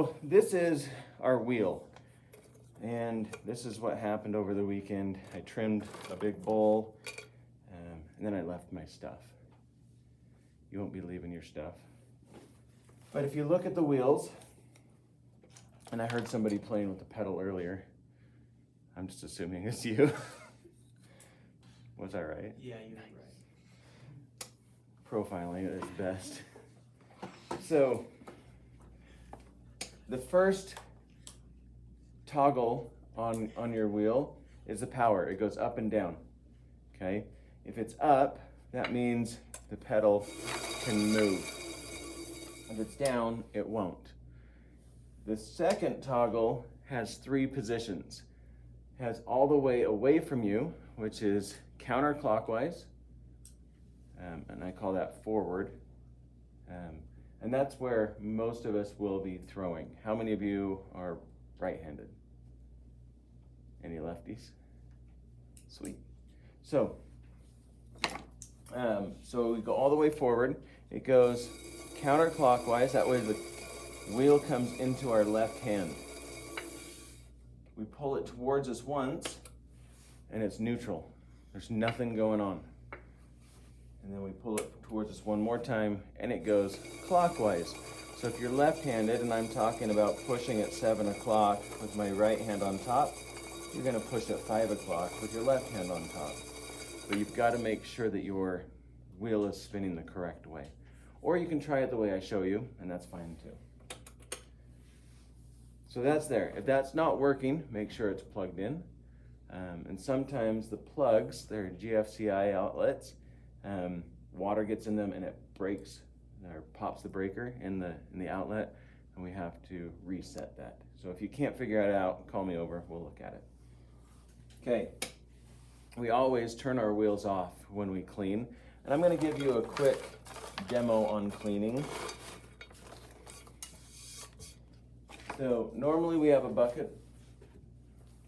So this is our wheel, and this is what happened over the weekend. I trimmed a big bowl, and then I left my stuff. You won't be leaving your stuff. But if you look at the wheels, and I heard somebody playing with the pedal earlier. I'm just assuming it's you. Was I right? Yeah, you were right. Profiling is best. So, the first toggle on your wheel is the power. It goes up and down, okay? If it's up, that means the pedal can move. If it's down, it won't. The second toggle has 3 positions. It has all the way away from you, which is counterclockwise, and I call that forward. And that's where most of us will be throwing. How many of you are right-handed? Any lefties? Sweet. So we go all the way forward. It goes counterclockwise. That way the wheel comes into our left hand. We pull it towards us once, and it's neutral. There's nothing going on. And then we pull it towards us one more time, and it goes clockwise. So if you're left-handed, and I'm talking about pushing at 7 o'clock with my right hand on top, you're gonna push at 5 o'clock with your left hand on top. But you've got to make sure that your wheel is spinning the correct way. Or you can try it the way I show you, and that's fine too. So that's there. If that's not working, make sure it's plugged in. And sometimes the plugs, they're GFCI outlets, water gets in them and it breaks or pops the breaker in the outlet, and we have to reset that. So if you can't figure it out, call me over, we'll look at it. Okay, we always turn our wheels off when we clean, and I'm gonna give you a quick demo on cleaning. So normally we have a bucket,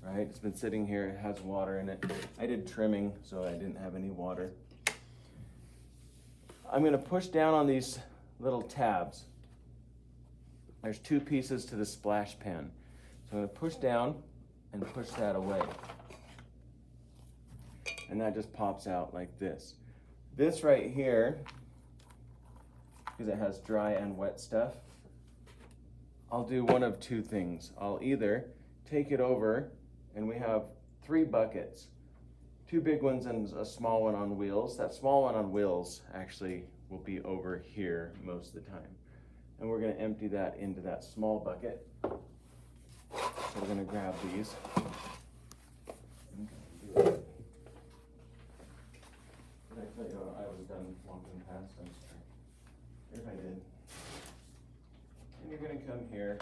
right? It's been sitting here, it has water in it. I did trimming, so I didn't have any water. I'm gonna push down on these little tabs. There's 2 pieces to the splash pan. So I'm gonna push down and push that away. And that just pops out like this. This right here, because it has dry and wet stuff, I'll do one of 2 things. I'll either take it over, and we have 3 buckets, 2 big ones and a small one on wheels. That small one on wheels actually will be over here most of the time. And we're gonna empty that into that small bucket. So we're gonna grab these. Did I tell you I was done walking past? I'm sorry. If I did. And you're gonna come here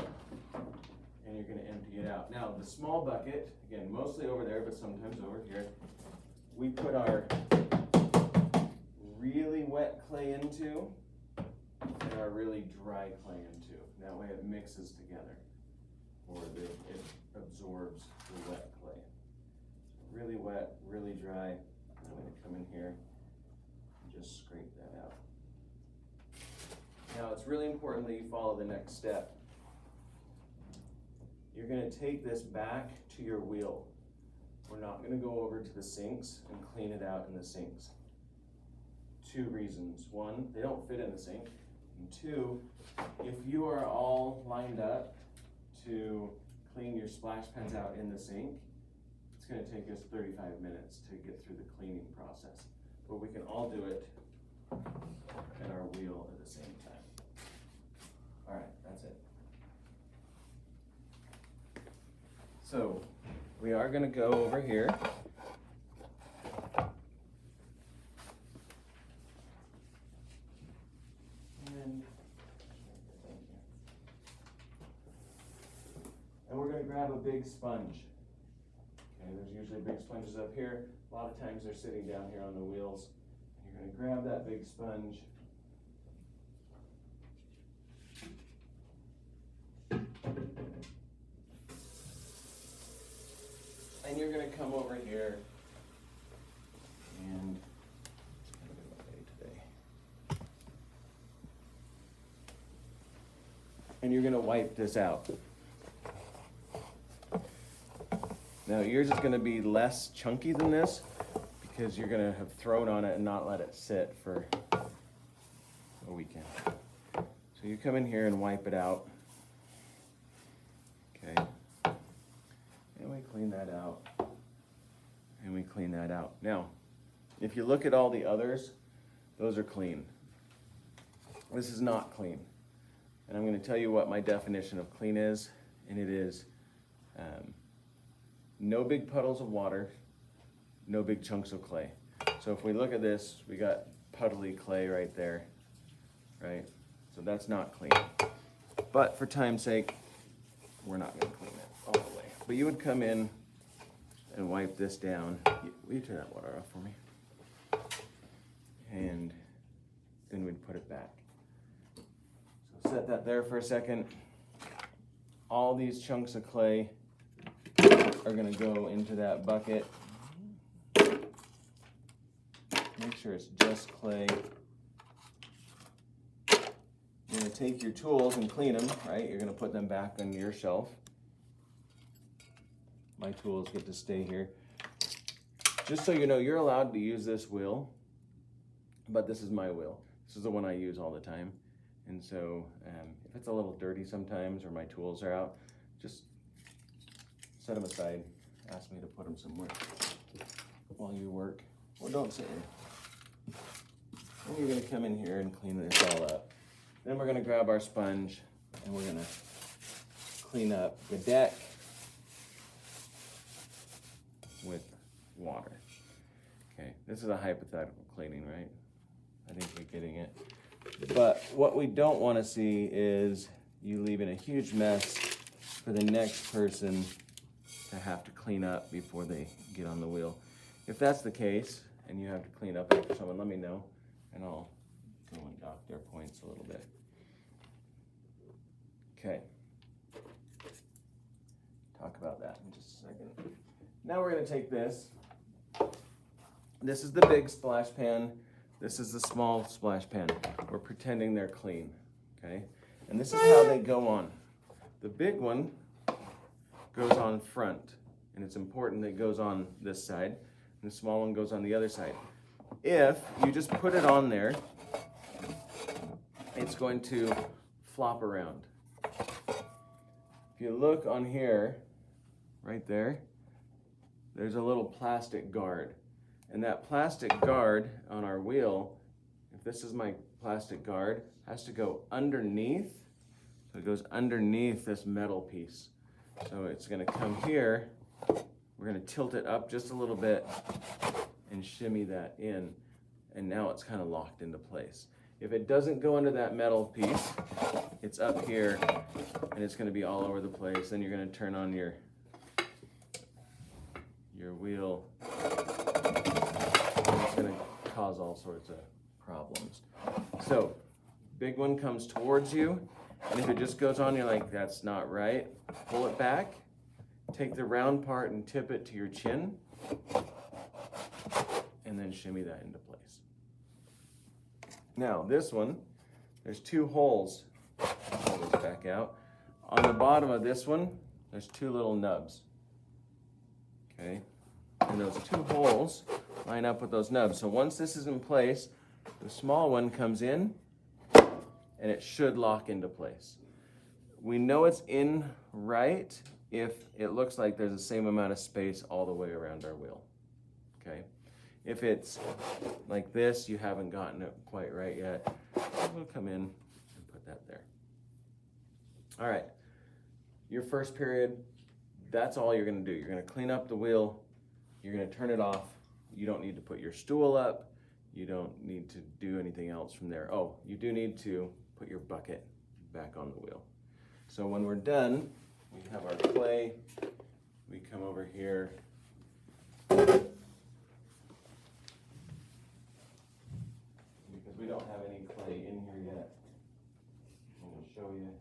and you're gonna empty it out. Now the small bucket, again, mostly over there, but sometimes over here, we put our really wet clay into and our really dry clay into. That way it mixes together, or it absorbs the wet clay. Really wet, really dry. I'm gonna come in here and just scrape that out. Now it's really important that you follow the next step. You're gonna take this back to your wheel. We're not gonna go over to the sinks and clean it out in the sinks. 2 reasons. 1, they don't fit in the sink. And 2, if you are all lined up to clean your splash pans out in the sink, it's gonna take us 35 minutes to get through the cleaning process. But we can all do it at our wheel at the same time. All right, that's it. So we are gonna go over here. And we're gonna grab a big sponge. Okay, there's usually big sponges up here. A lot of times they're sitting down here on the wheels. You're gonna grab that big sponge. And you're gonna come over here and today. and you're gonna wipe this out. Now yours is gonna be less chunky than this because you're gonna have thrown on it and not let it sit for a weekend. So you come in here and wipe it out. Okay. And we clean that out. And we clean that out. Now, if you look at all the others, those are clean. This is not clean. And I'm going to tell you what my definition of clean is, and it is no big puddles of water, no big chunks of clay. So if we look at this, we got puddly clay right there, right? So that's not clean. But for time's sake, we're not going to clean it all the way. But you would come in and wipe this down. Will you turn that water off for me? And then we'd put it back. So set that there for a second. All these chunks of clay are gonna go into that bucket. Make sure it's just clay. You're gonna take your tools and clean them, right? You're gonna put them back on your shelf. My tools get to stay here. Just so you know, you're allowed to use this wheel, but this is my wheel. This is the one I use all the time. And so if it's a little dirty sometimes or my tools are out, just set them aside. Ask me to put them somewhere while you work. Or don't sit here. Then you're gonna come in here and clean this all up. Then we're gonna grab our sponge and we're gonna clean up the deck with water. Okay, this is a hypothetical cleaning, right? I think you're getting it. But what we don't want to see is you leaving a huge mess for the next person to have to clean up before they get on the wheel. If that's the case, and you have to clean up after someone, let me know, and I'll go and dock their points a little bit. Okay. Talk about that in just a second. Now we're going to take this. This is the big splash pan. This is the small splash pan. We're pretending they're clean, okay? And this is how they go on. The big one goes on front, and it's important that it goes on this side, and the small one goes on the other side. If you just put it on there, it's going to flop around. If you look on here, right there, there's a little plastic guard. And that plastic guard on our wheel, if this is my plastic guard, has to go underneath. So it goes underneath this metal piece. So it's gonna come here. We're gonna tilt it up just a little bit and shimmy that in. And now it's kind of locked into place. If it doesn't go under that metal piece, it's up here and it's gonna be all over the place. Then you're gonna turn on your wheel. It's gonna cause all sorts of problems. So, big one comes towards you, and if it just goes on, you're like, that's not right. Pull it back, take the round part and tip it to your chin, and then shimmy that into place. Now, this one, there's two holes. Pull this back out. On the bottom of this one, there's two little nubs. Okay? And those two holes line up with those nubs. So once this is in place, the small one comes in and it should lock into place. We know it's in right if it looks like there's the same amount of space all the way around our wheel. Okay? If it's like this, you haven't gotten it quite right yet, we'll come in and put that there. All right. Your first period, that's all you're gonna do. You're gonna clean up the wheel. You're gonna turn it off. You don't need to put your stool up. You don't need to do anything else from there. Oh, you do need to put your bucket back on the wheel. So when we're done, we have our clay. We come over here. Because we don't have any clay in here yet. I'm gonna show you.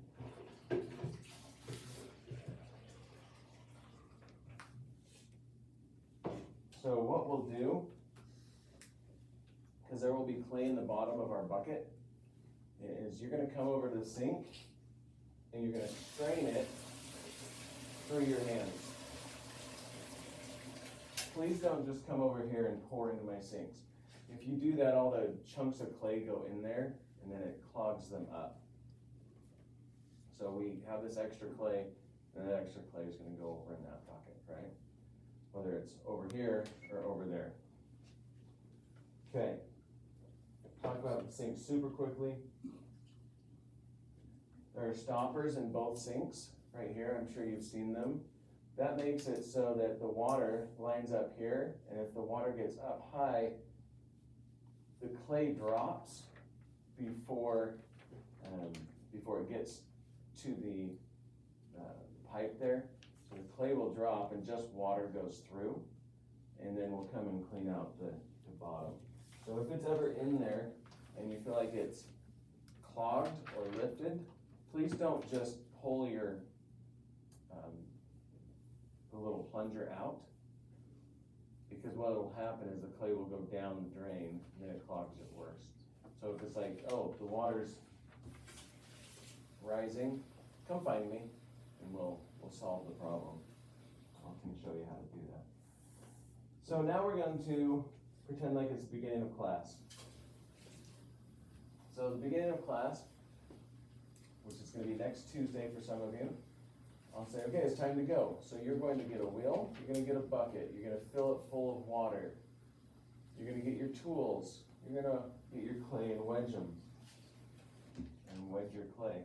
So what we'll do, because there will be clay in the bottom of our bucket, is you're going to come over to the sink and you're going to strain it through your hands. Please don't just come over here and pour into my sinks. If you do that, all the chunks of clay go in there, and then it clogs them up. So we have this extra clay, and that extra clay is going to go over in that bucket, right? Whether it's over here or over there. Okay. Talk about the sink super quickly. There are stoppers in both sinks right here. I'm sure you've seen them. That makes it so that the water lines up here, and if the water gets up high, the clay drops before it gets to the pipe there. So the clay will drop and just water goes through, and then we'll come and clean out the bottom. So if it's ever in there and you feel like it's clogged or lifted, please don't just pull your the little plunger out, because what will happen is the clay will go down the drain and then it clogs it worse. So if it's like, oh, the water's rising, come find me and we'll solve the problem. I can show you how to do that. So now we're going to pretend like it's the beginning of class. So the beginning of class, which is going to be next Tuesday for some of you, I'll say, okay, it's time to go. So you're going to get a wheel, you're going to get a bucket, you're going to fill it full of water. You're going to get your tools, you're going to get your clay and wedge them. And wedge your clay.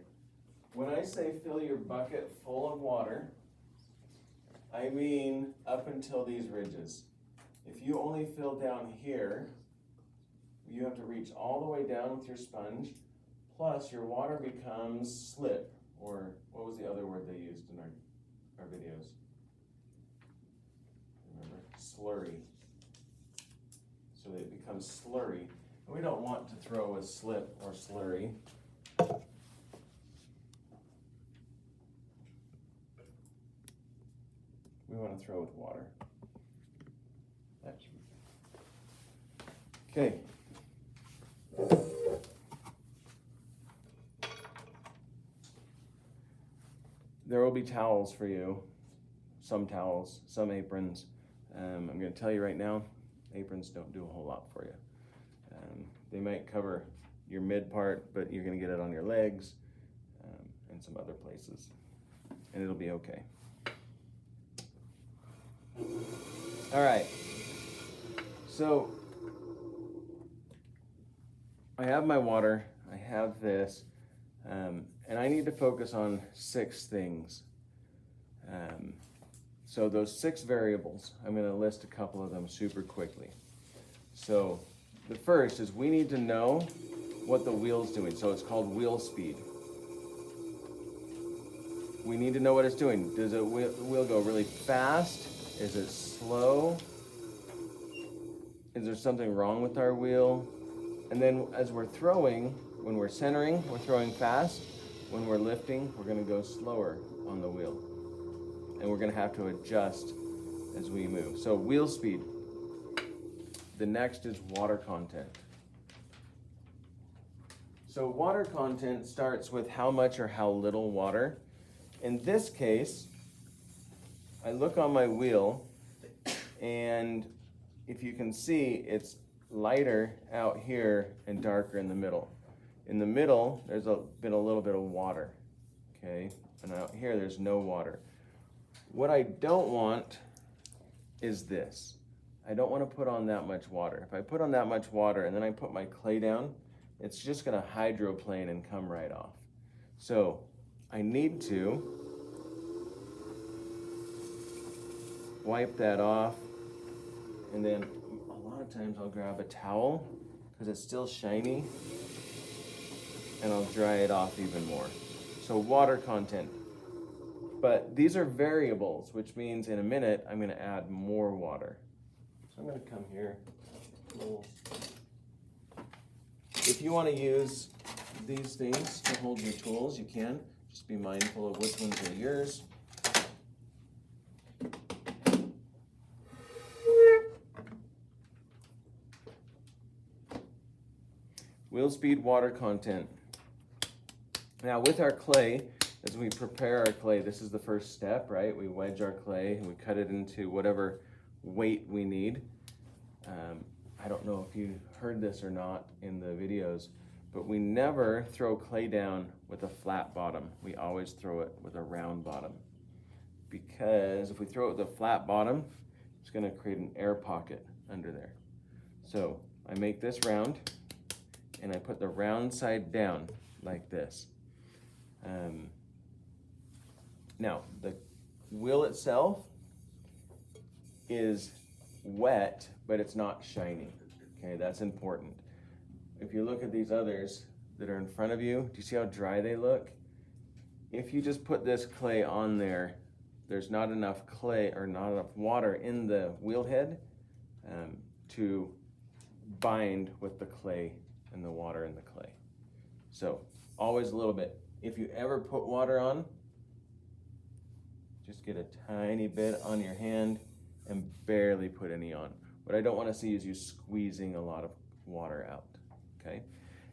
When I say fill your bucket full of water, I mean up until these ridges. If you only fill down here, you have to reach all the way down with your sponge, plus your water becomes slip, or what was the other word they used in our videos? Remember? Slurry. So that it becomes slurry. We don't want to throw a slip or slurry. We want to throw with water. Okay. There will be towels for you, some towels, some aprons. I'm going to tell you right now, aprons don't do a whole lot for you. They might cover your mid part, but you're going to get it on your legs and some other places, and it'll be okay. All right, so I have my water, I have this, and I need to focus on 6 things. So those 6 variables, I'm going to list a couple of them super quickly. So the first is we need to know what the wheel's doing. So it's called wheel speed. We need to know what it's doing. Does the wheel go really fast? Is it slow? Is there something wrong with our wheel? And then as we're throwing, when we're centering, we're throwing fast. When we're lifting, we're going to go slower on the wheel. And we're going to have to adjust as we move. So wheel speed. The next is water content. So water content starts with how much or how little water. In this case, I look on my wheel, and if you can see, it's lighter out here and darker in the middle. In the middle, there's been a little bit of water, okay? And out here, there's no water. What I don't want is this. I don't want to put on that much water. If I put on that much water and then I put my clay down, it's just going to hydroplane and come right off. So I need to wipe that off, and then a lot of times I'll grab a towel because it's still shiny, and I'll dry it off even more. So water content. But these are variables, which means in a minute I'm going to add more water. So I'm going to come here. If you want to use these things to hold your tools, you can. Just be mindful of which ones are yours. Wheel speed, water content. Now with our clay, as we prepare our clay, this is the first step, right? We wedge our clay and we cut it into whatever weight we need. I don't know if you heard this or not in the videos, but we never throw clay down with a flat bottom. We always throw it with a round bottom. Because if we throw it with a flat bottom, it's gonna create an air pocket under there. So I make this round and I put the round side down like this. Now, the wheel itself is wet, but it's not shiny. Okay, that's important. If you look at these others that are in front of you, do you see how dry they look? If you just put this clay on there, there's not enough clay or not enough water in the wheel head to bind with the clay and the water in the clay. So always a little bit. If you ever put water on, just get a tiny bit on your hand and barely put any on. What I don't want to see is you squeezing a lot of water out, okay?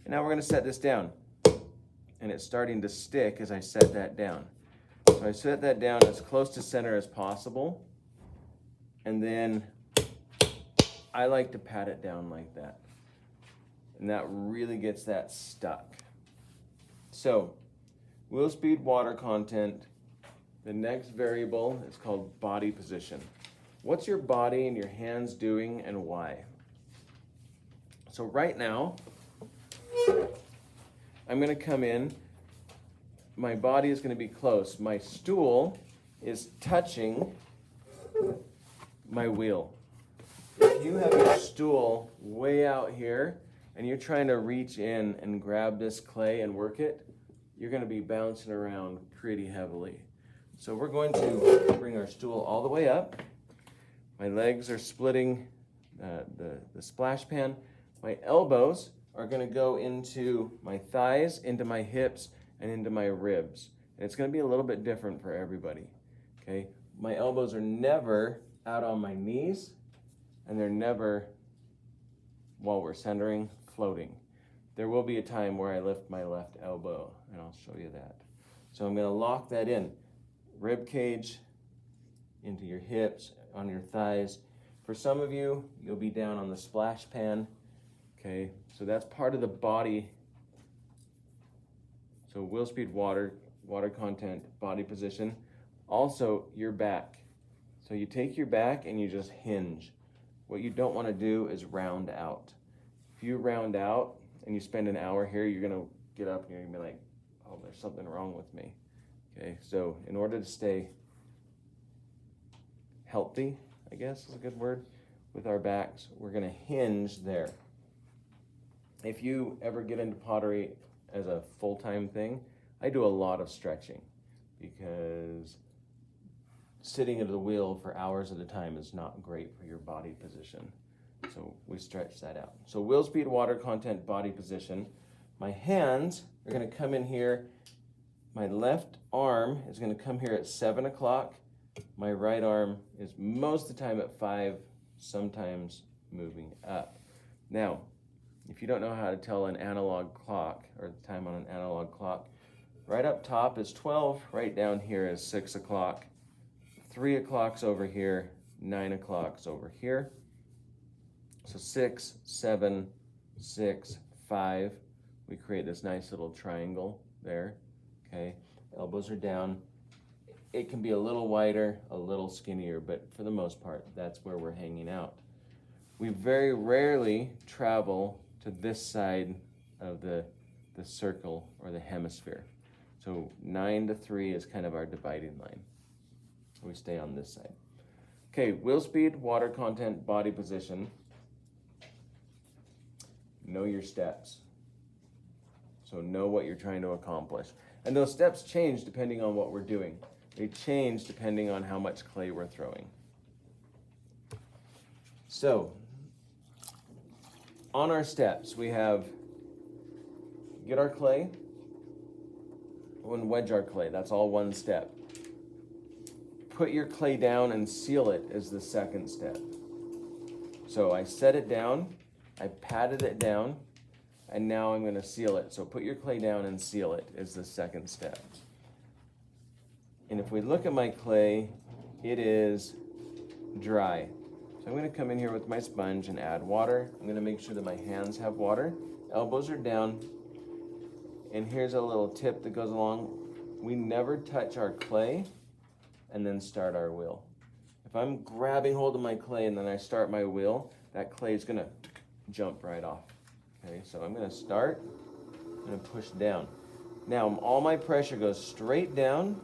And now we're gonna set this down. And it's starting to stick as I set that down. So I set that down as close to center as possible. And then I like to pat it down like that. And that really gets that stuck. So, wheel speed, water content. The next variable is called body position. What's your body and your hands doing and why? So right now, I'm gonna come in, my body is gonna be close. My stool is touching my wheel. If you have your stool way out here and you're trying to reach in and grab this clay and work it, you're gonna be bouncing around pretty heavily. So we're going to bring our stool all the way up. My legs are splitting the splash pan. My elbows are gonna go into my thighs, into my hips, and into my ribs. And it's gonna be a little bit different for everybody, okay? My elbows are never out on my knees, and they're never, while we're centering, floating. There will be a time where I lift my left elbow, and I'll show you that. So I'm gonna lock that in. Rib cage into your hips, on your thighs. For some of you, you'll be down on the splash pan. Okay, so that's part of the body. So wheel speed, water content, body position. Also your back. So you take your back and you just hinge. What you don't want to do is round out. If you round out and you spend an hour here, you're gonna get up and you're gonna be like, oh, there's something wrong with me. Okay, so in order to stay healthy, I guess is a good word, with our backs, we're gonna hinge there. If you ever get into pottery as a full-time thing, I do a lot of stretching because sitting at the wheel for hours at a time is not great for your body position. So we stretch that out. So wheel speed, water content, body position. My hands are gonna come in here. My left arm is gonna come here at 7 o'clock. My right arm is most of the time at 5, sometimes moving up. Now, if you don't know how to tell an analog clock or the time on an analog clock, right up top is 12, right down here is 6 o'clock. 3 o'clock's over here, 9 o'clock's over here. So 6, 7, 6, 5. We create this nice little triangle there, okay? Elbows are down. It can be a little wider, a little skinnier, but for the most part, that's where we're hanging out. We very rarely travel to this side of the circle or the hemisphere. So 9 to 3 is kind of our dividing line. We stay on this side. Okay, wheel speed, water content, body position. Know your steps. So know what you're trying to accomplish. And those steps change depending on what we're doing. They change depending on how much clay we're throwing. So, on our steps, we have get our clay and wedge our clay. That's all one step. Put your clay down and seal it is the second step. So I set it down, I patted it down, and now I'm going to seal it. So put your clay down and seal it is the second step. And if we look at my clay, it is dry. So I'm going to come in here with my sponge and add water. I'm going to make sure that my hands have water. Elbows are down. And here's a little tip that goes along. We never touch our clay and then start our wheel. If I'm grabbing hold of my clay and then I start my wheel, that clay is going to jump right off. Okay, so I'm going to start. I'm going to push down. Now all my pressure goes straight down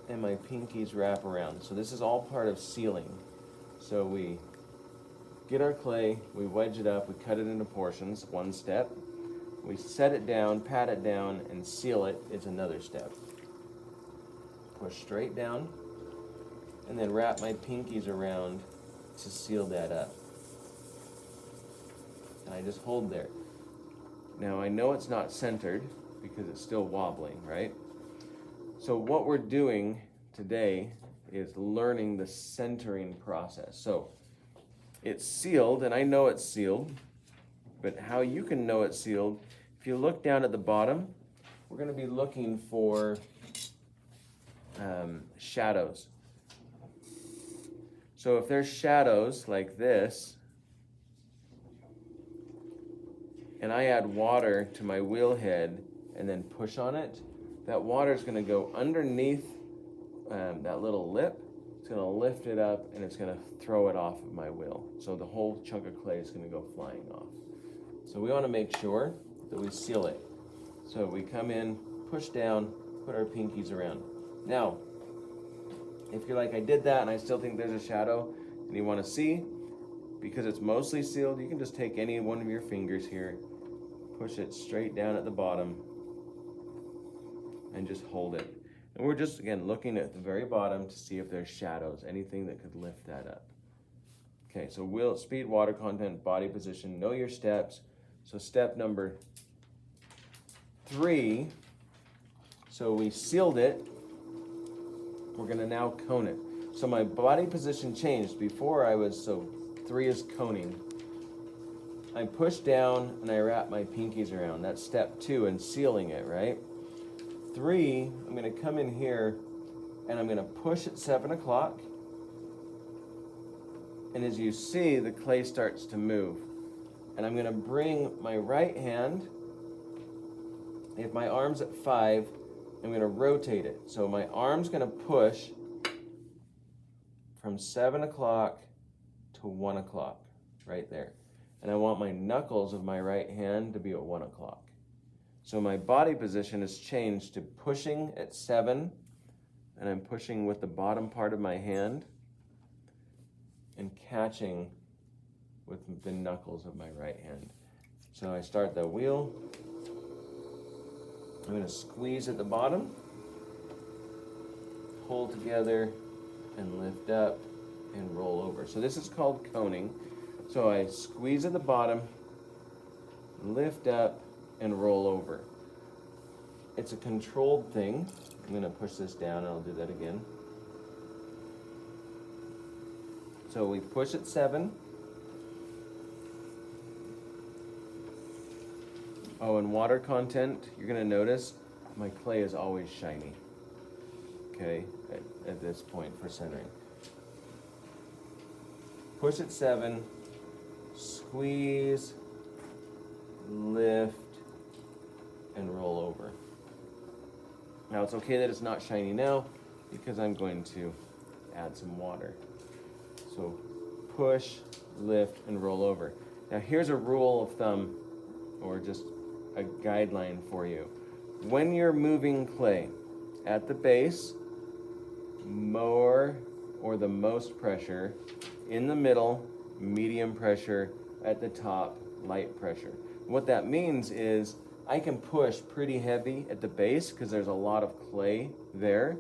and my pinkies wrap around. So this is all part of sealing. So we get our clay, we wedge it up, we cut it into portions, one step. We set it down, pat it down, and seal it is another step. Push straight down, and then wrap my pinkies around to seal that up. And I just hold there. Now I know it's not centered because it's still wobbling, right? So what we're doing today is learning the centering process. So it's sealed, and I know it's sealed, but how you can know it's sealed, if you look down at the bottom, we're going to be looking for shadows. So if there's shadows like this, and I add water to my wheel head and then push on it, that water is going to go underneath that little lip. It's going to lift it up and it's going to throw it off of my wheel. So the whole chunk of clay is going to go flying off. So we want to make sure that we seal it. So we come in, push down, put our pinkies around. Now, if you're like, I did that and I still think there's a shadow and you want to see, because it's mostly sealed, you can just take any one of your fingers here, push it straight down at the bottom, and just hold it. And we're just, again, looking at the very bottom to see if there's shadows, anything that could lift that up. Okay, so wheel speed, water content, body position, know your steps. So step number 3, so we sealed it, we're gonna now cone it. So my body position changed. Before I was, so 3 is coning. I push down and I wrap my pinkies around. That's step 2 in sealing it, right? 3, I'm going to come in here and I'm going to push at 7 o'clock. And as you see, the clay starts to move. And I'm going to bring my right hand, if my arm's at 5, I'm going to rotate it. So my arm's going to push from 7 o'clock to 1 o'clock, right there. And I want my knuckles of my right hand to be at 1 o'clock. So my body position has changed to pushing at 7, and I'm pushing with the bottom part of my hand and catching with the knuckles of my right hand. So I start the wheel. I'm going to squeeze at the bottom, hold together, and lift up and roll over. So this is called coning. So I squeeze at the bottom, lift up, and roll over. It's a controlled thing. I'm going to push this down and I'll do that again. So we push at 7. Oh, and water content, you're going to notice my clay is always shiny, okay, at this point for centering. Push at 7, squeeze, lift, and roll over. Now it's okay that it's not shiny now because I'm going to add some water. So push, lift, and roll over. Now here's a rule of thumb, or just a guideline for you. When you're moving clay, at the base, more or the most pressure, in the middle, medium pressure, at the top, light pressure. What that means is I can push pretty heavy at the base because there's a lot of clay there.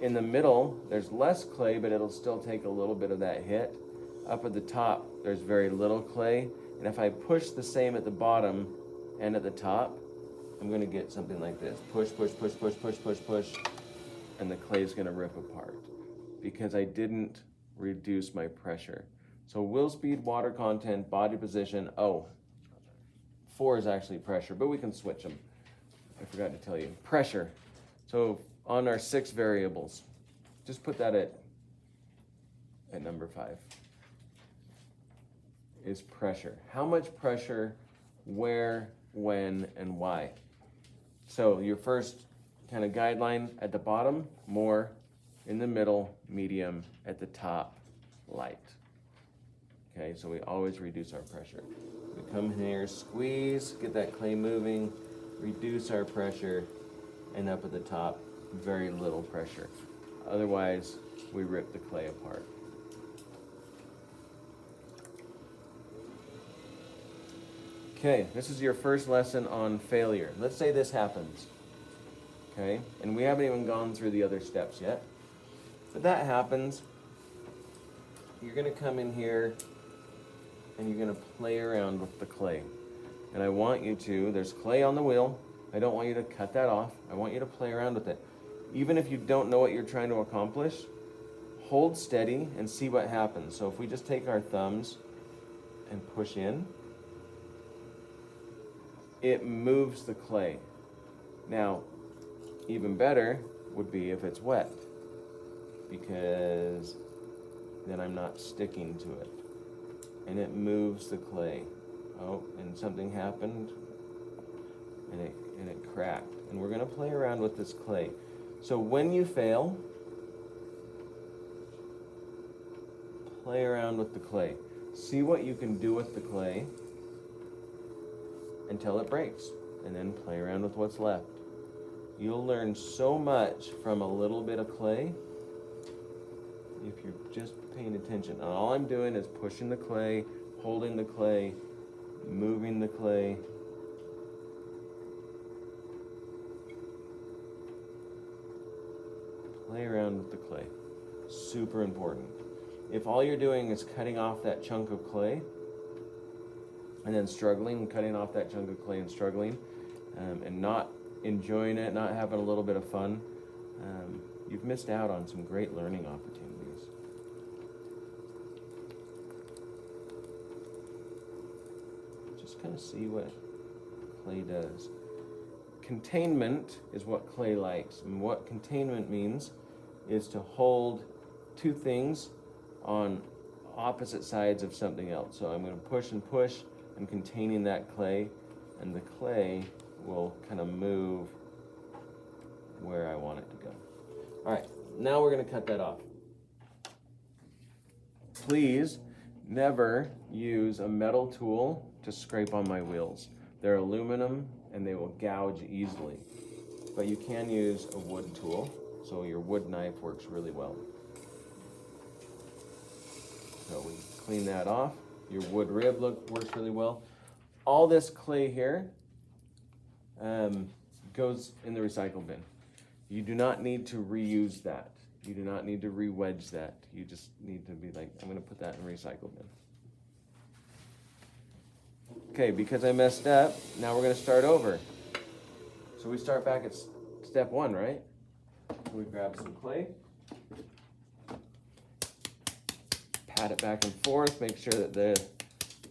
In the middle, there's less clay, but it'll still take a little bit of that hit. Up at the top, there's very little clay. And if I push the same at the bottom and at the top, I'm going to get something like this. Push, push, push, push, push, push, push. And the clay is going to rip apart because I didn't reduce my pressure. So wheel speed, water content, body position. Oh, 4 is actually pressure, but we can switch them. I forgot to tell you. Pressure. So on our 6 variables, just put that at number 5, is pressure. How much pressure, where, when, and why? So your first kind of guideline at the bottom, more, in the middle, medium, at the top, light. Okay, so we always reduce our pressure. We come here, squeeze, get that clay moving, reduce our pressure, and up at the top, very little pressure. Otherwise, we rip the clay apart. Okay, this is your first lesson on failure. Let's say this happens, okay? And we haven't even gone through the other steps yet. But that happens, you're gonna come in here and you're gonna play around with the clay. And I want you to, there's clay on the wheel. I don't want you to cut that off. I want you to play around with it. Even if you don't know what you're trying to accomplish, hold steady and see what happens. So if we just take our thumbs and push in, it moves the clay. Now, even better would be if it's wet, because then I'm not sticking to it. And it moves the clay. Oh, and something happened, and it cracked. And we're gonna play around with this clay. So when you fail, play around with the clay. See what you can do with the clay until it breaks, and then play around with what's left. You'll learn so much from a little bit of clay if you're just paying attention. And all I'm doing is pushing the clay, holding the clay, moving the clay. Play around with the clay. Super important. If all you're doing is cutting off that chunk of clay and then struggling, cutting off that chunk of clay and struggling, and not enjoying it, not having a little bit of fun, you've missed out on some great learning opportunities. Just kind of see what clay does. Containment is what clay likes, and what containment means is to hold two things on opposite sides of something else. So I'm going to push and push, I'm containing that clay, and the clay will kind of move where I want it to go. All right, now we're going to cut that off. Please never use a metal tool to scrape on my wheels. They're aluminum and they will gouge easily. But you can use a wood tool, so your wood knife works really well. So we clean that off. Your wood rib works really well. All this clay here goes in the recycle bin. You do not need to reuse that. You do not need to re-wedge that. You just need to be like, I'm going to put that in the recycle bin. Okay, because I messed up, now we're going to start over. So we start back at step 1, right? We grab some clay, pat it back and forth, make sure that the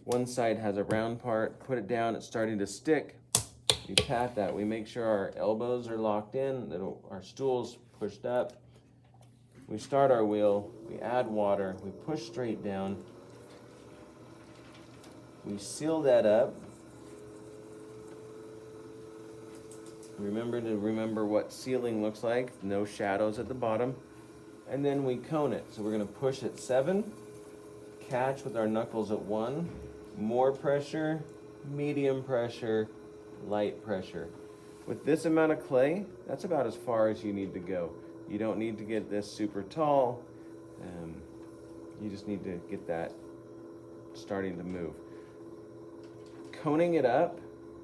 one side has a round part, put it down, it's starting to stick. We pat that, we make sure our elbows are locked in, that our stool's pushed up. We start our wheel, we add water, we push straight down. We seal that up. Remember what sealing looks like, no shadows at the bottom. And then we cone it. So we're gonna push at 7, catch with our knuckles at 1, more pressure, medium pressure, light pressure. With this amount of clay, that's about as far as you need to go. You don't need to get this super tall. You just need to get that starting to move. Coning it up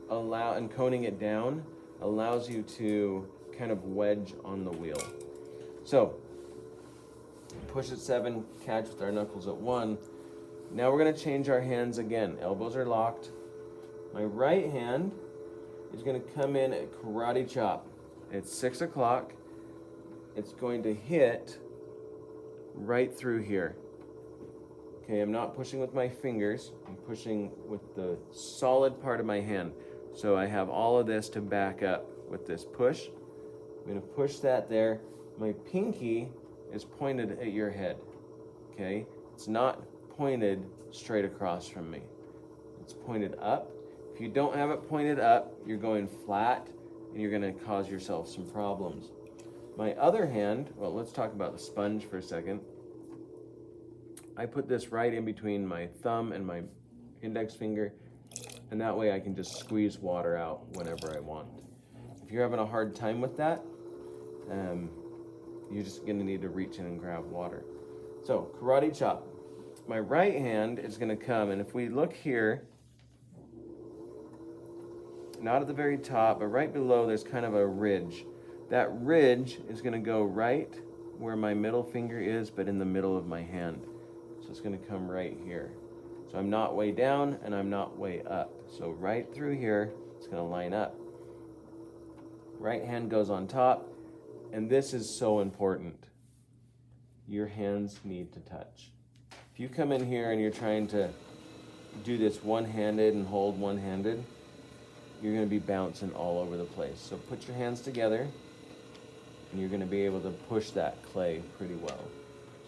and coning it down allows you to kind of wedge on the wheel. So, push at 7, catch with our knuckles at 1. Now we're gonna change our hands again. Elbows are locked. My right hand is gonna come in at karate chop. It's 6 o'clock. It's going to hit right through here. Okay, I'm not pushing with my fingers. I'm pushing with the solid part of my hand. So I have all of this to back up with this push. going to push that there. My pinky is pointed at your head, okay? It's not pointed straight across from me. It's pointed up. If you don't have it pointed up, you're going flat and you're going to cause yourself some problems. My other hand, well, let's talk about the sponge for a second. I put this right in between my thumb and my index finger, and that way I can just squeeze water out whenever I want. If you're having a hard time with that, you're just gonna need to reach in and grab water. So, karate chop. My right hand is gonna come, and if we look here, not at the very top, but right below, there's kind of a ridge. That ridge is gonna go right where my middle finger is, but in the middle of my hand. So it's gonna come right here. So I'm not way down and I'm not way up. So right through here, it's gonna line up. Right hand goes on top, and this is so important. Your hands need to touch. If you come in here and you're trying to do this one-handed and hold one-handed, you're gonna be bouncing all over the place. So put your hands together, and you're gonna be able to push that clay pretty well.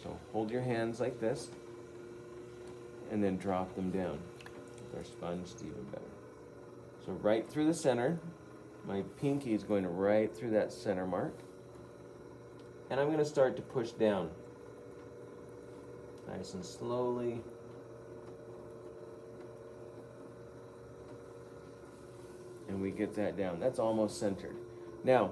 So hold your hands like this, and then drop them down. With our sponge, it's even better. So right through the center, my pinky is going right through that center mark, and I'm gonna start to push down. Nice and slowly. And we get that down. That's almost centered. Now,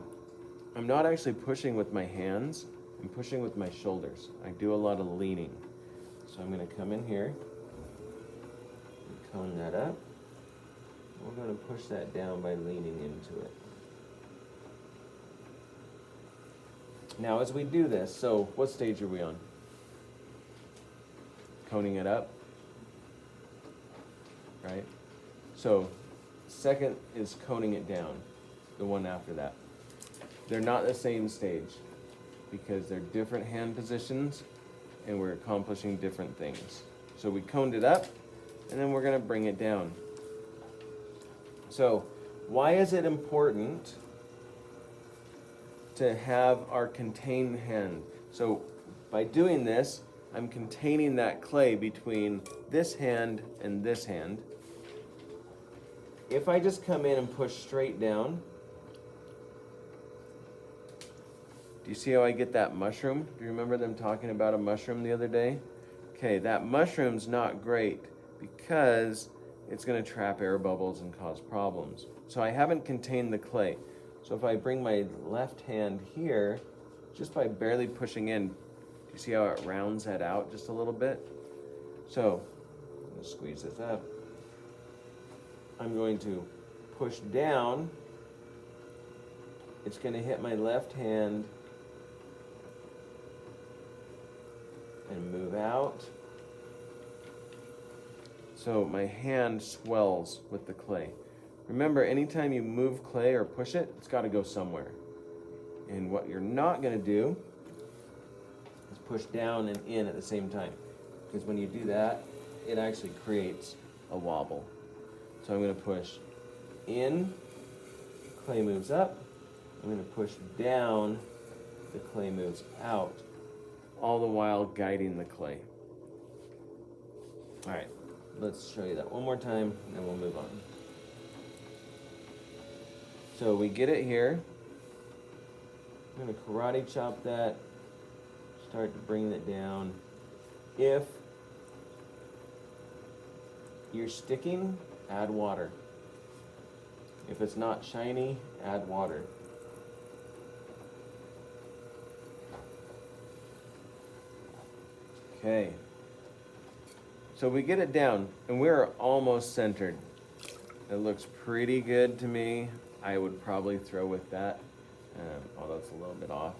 I'm not actually pushing with my hands, I'm pushing with my shoulders. I do a lot of leaning. So I'm gonna come in here, and cone that up. We're gonna push that down by leaning into it. Now as we do this, so what stage are we on? Coning it up, right? So second is coning it down, the one after that. They're not the same stage because they're different hand positions and we're accomplishing different things. So we coned it up and then we're gonna bring it down. So why is it important to have our contained hand? So by doing this, I'm containing that clay between this hand and this hand. If I just come in and push straight down, do you see how I get that mushroom? Do you remember them talking about a mushroom the other day? Okay, that mushroom's not great because it's gonna trap air bubbles and cause problems. So I haven't contained the clay. So if I bring my left hand here, just by barely pushing in, do you see how it rounds that out just a little bit? So, I'm gonna squeeze this up. I'm going to push down. It's gonna hit my left hand and move out. So my hand swells with the clay. Remember, anytime you move clay or push it, it's gotta go somewhere. And what you're not gonna do is push down and in at the same time. Because when you do that, it actually creates a wobble. So I'm gonna push in, clay moves up. I'm gonna push down, the clay moves out, all the while guiding the clay. All right, let's show you that one more time and then we'll move on. So we get it here. I'm gonna karate chop that, start to bring it down. If you're sticking, add water. If it's not shiny, add water. Okay. So we get it down, and we're almost centered. It looks pretty good to me. I would probably throw with that, although it's a little bit off.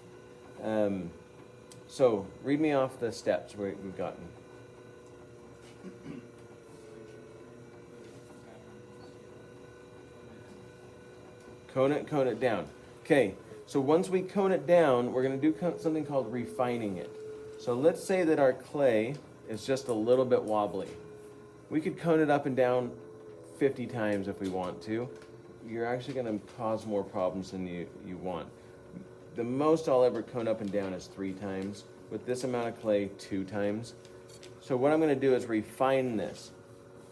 So read me off the steps we've gotten. Cone it down. Okay, so once we cone it down, we're going to do something called refining it. So let's say that our clay is just a little bit wobbly. We could cone it up and down 50 times if we want to. You're actually going to cause more problems than you want. the most I'll ever cone up and down is 3 times. With this amount of clay, 2 times. So what I'm gonna do is refine this.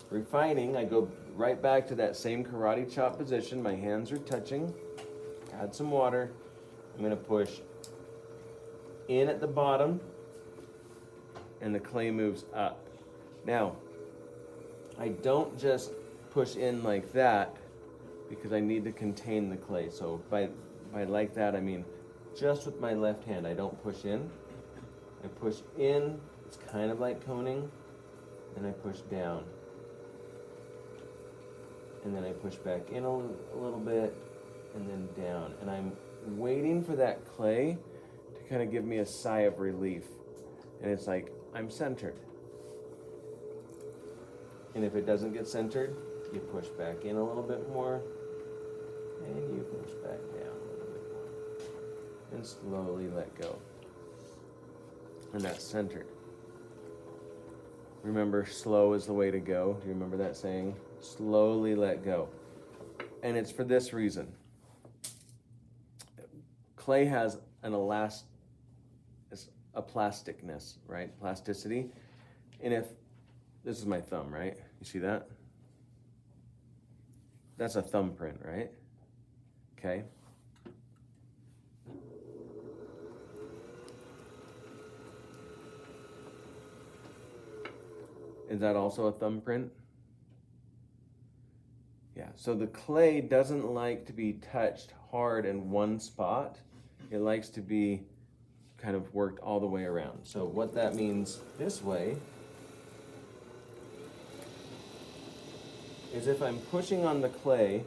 Refining, I go right back to that same karate chop position. My hands are touching. Add some water. I'm gonna push in at the bottom, and the clay moves up. Now, I don't just push in like that because I need to contain the clay. So by like that, I mean just with my left hand. I don't push in. I push in, it's kind of like coning, and I push down. And then I push back in a little bit, and then down. And I'm waiting for that clay to kind of give me a sigh of relief. And it's like, I'm centered. And if it doesn't get centered, you push back in a little bit more, and you push back down a little bit more. And slowly let go. And that's centered. Remember, slow is the way to go. Do you remember that saying? Slowly let go. And it's for this reason. Clay has a plasticness, right? Plasticity. And if, this is my thumb, right? You see that? That's a thumbprint, right? Okay. Is that also a thumbprint? Yeah, so the clay doesn't like to be touched hard in one spot. It likes to be kind of worked all the way around. So what that means this way is if I'm pushing on the clay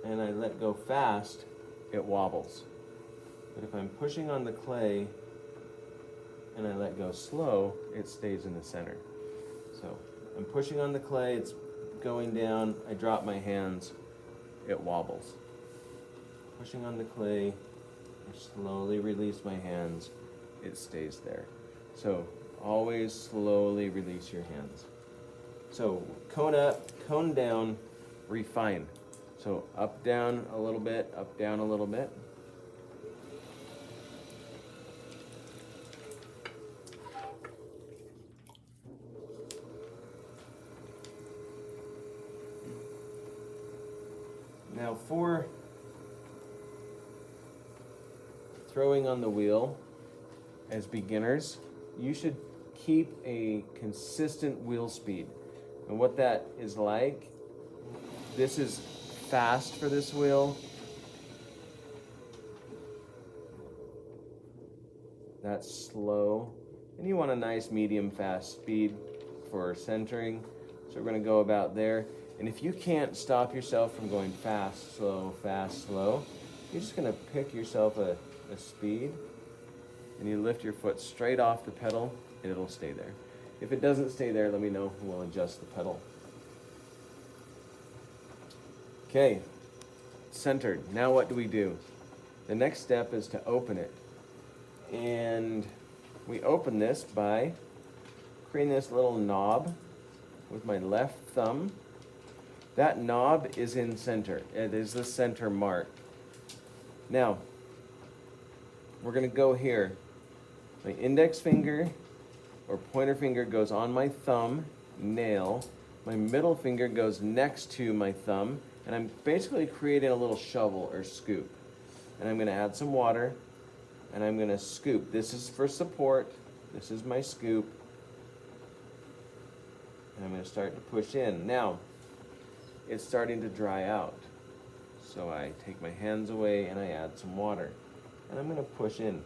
and I let go fast, it wobbles. But if I'm pushing on the clay and I let go slow, it stays in the center. So I'm pushing on the clay, it's going down, I drop my hands, it wobbles. Pushing on the clay, I slowly release my hands, it stays there. So always slowly release your hands. So cone up, cone down, refine. So up, down a little bit, up, down a little bit. Now for throwing on the wheel as beginners, you should keep a consistent wheel speed. And what that is like, this is fast for this wheel. That's slow. And you want a nice medium fast speed for centering. So we're gonna go about there. And if you can't stop yourself from going fast, slow, you're just gonna pick yourself a speed and you lift your foot straight off the pedal and it'll stay there. If it doesn't stay there, let me know and we'll adjust the pedal. Okay, centered. Now what do we do? The next step is to open it. And we open this by creating this little knob with my left thumb. That knob is in center. It is the center mark. Now, we're gonna go here. My index finger or pointer finger goes on my thumb, nail. My middle finger goes next to my thumb, and I'm basically creating a little shovel or scoop. And I'm gonna add some water, and I'm gonna scoop. This is for support. This is my scoop. And I'm gonna start to push in. Now, it's starting to dry out. So I take my hands away and I add some water. And I'm gonna push in.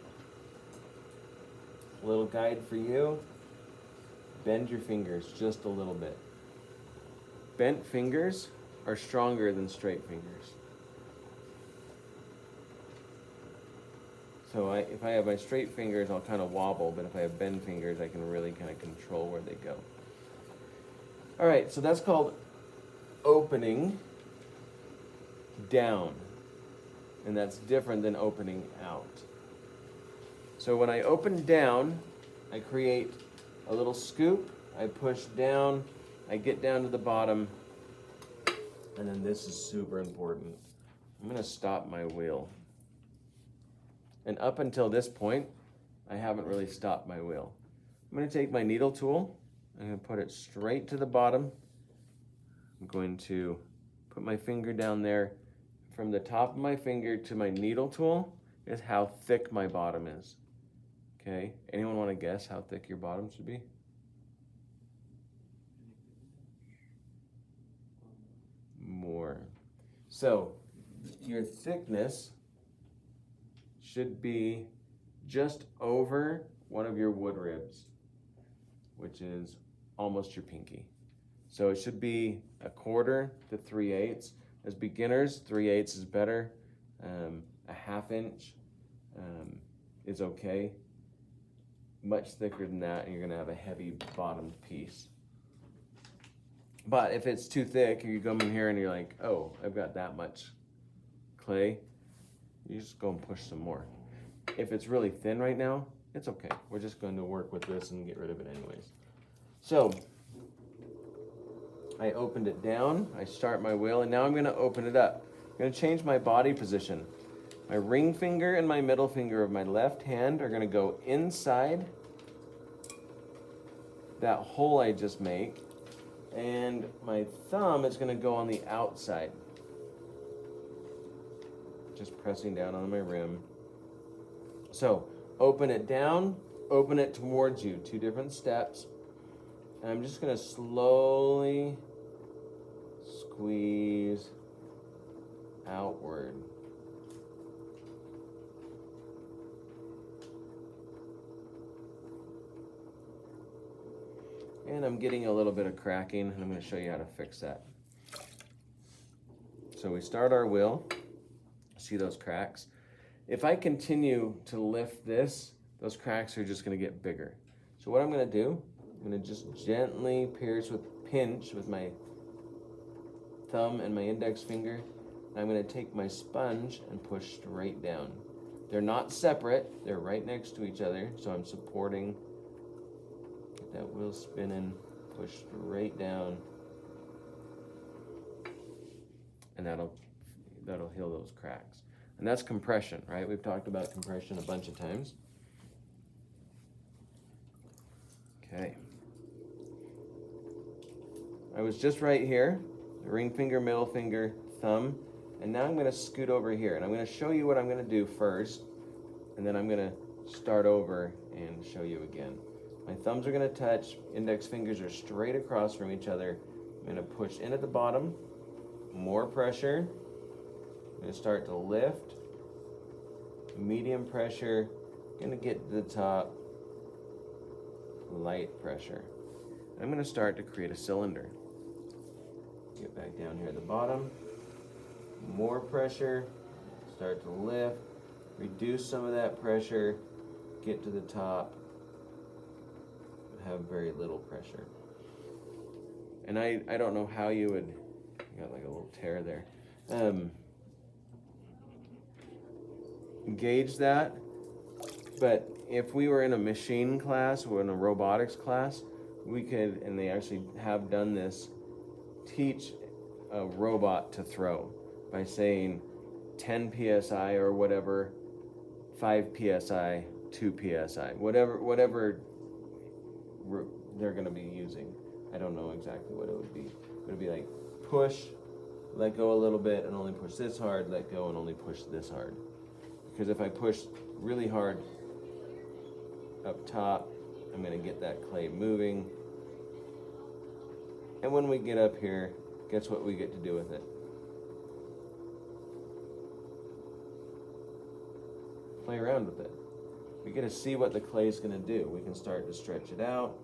A little guide for you. Bend your fingers just a little bit. Bent fingers are stronger than straight fingers. So if I have my straight fingers, I'll kind of wobble, but if I have bent fingers, I can really kind of control where they go. All right, so that's called opening down, and that's different than opening out. So when I open down, I create a little scoop, I push down, I get down to the bottom, and then this is super important. I'm gonna stop my wheel. And up until this point, I haven't really stopped my wheel. I'm gonna take my needle tool, I'm gonna put it straight to the bottom. I'm going to put my finger down there. From the top of my finger to my needle tool is how thick my bottom is. Okay, anyone wanna guess how thick your bottom should be? More. So, your thickness should be just over one of your wood ribs, which is almost your pinky. So it should be 1/4 to 3/8. As beginners, 3/8 is better. A 1/2 inch is okay. Much thicker than that, and you're gonna have a heavy bottomed piece. But if it's too thick, you come in here and you're like, oh, I've got that much clay, you just go and push some more. If it's really thin right now, it's okay. We're just going to work with this and get rid of it anyways. So, I opened it down, I start my wheel, and now I'm gonna open it up. I'm gonna change my body position. My ring finger and my middle finger of my left hand are gonna go inside that hole I just made, and my thumb is gonna go on the outside. Just pressing down on my rim. So, open it down, open it towards you, 2 different steps. And I'm just gonna slowly squeeze outward. And I'm getting a little bit of cracking, and I'm gonna show you how to fix that. So we start our wheel, see those cracks? If I continue to lift this, those cracks are just gonna get bigger. So what I'm gonna do, I'm gonna just gently pinch with my thumb and my index finger. And I'm gonna take my sponge and push straight down. They're not separate, they're right next to each other, so I'm supporting. Get that wheel spinning, push straight down. And that'll heal those cracks. And that's compression, right? We've talked about compression a bunch of times. Okay. I was just right here, ring finger, middle finger, thumb, and now I'm gonna scoot over here, and I'm gonna show you what I'm gonna do first, and then I'm gonna start over and show you again. My thumbs are gonna touch, index fingers are straight across from each other. I'm gonna push in at the bottom, more pressure. I'm gonna start to lift, medium pressure, gonna get to the top, light pressure. I'm gonna start to create a cylinder. Get back down here at the bottom, more pressure, start to lift, reduce some of that pressure, get to the top, have very little pressure. And I don't know how you would, you got like a little tear there. Gauge that, but if we were in a machine class or in a robotics class, we could, and they actually have done this, teach a robot to throw by saying 10 psi or whatever, 5 psi, 2 psi, whatever they're going to be using. I don't know exactly what it would be. It would be like push, let go a little bit, and only push this hard, let go and only push this hard. Because if I push really hard up top, I'm going to get that clay moving. And when we get up here, guess what we get to do with it? Play around with it. We get to see what the clay is going to do. We can start to stretch it out.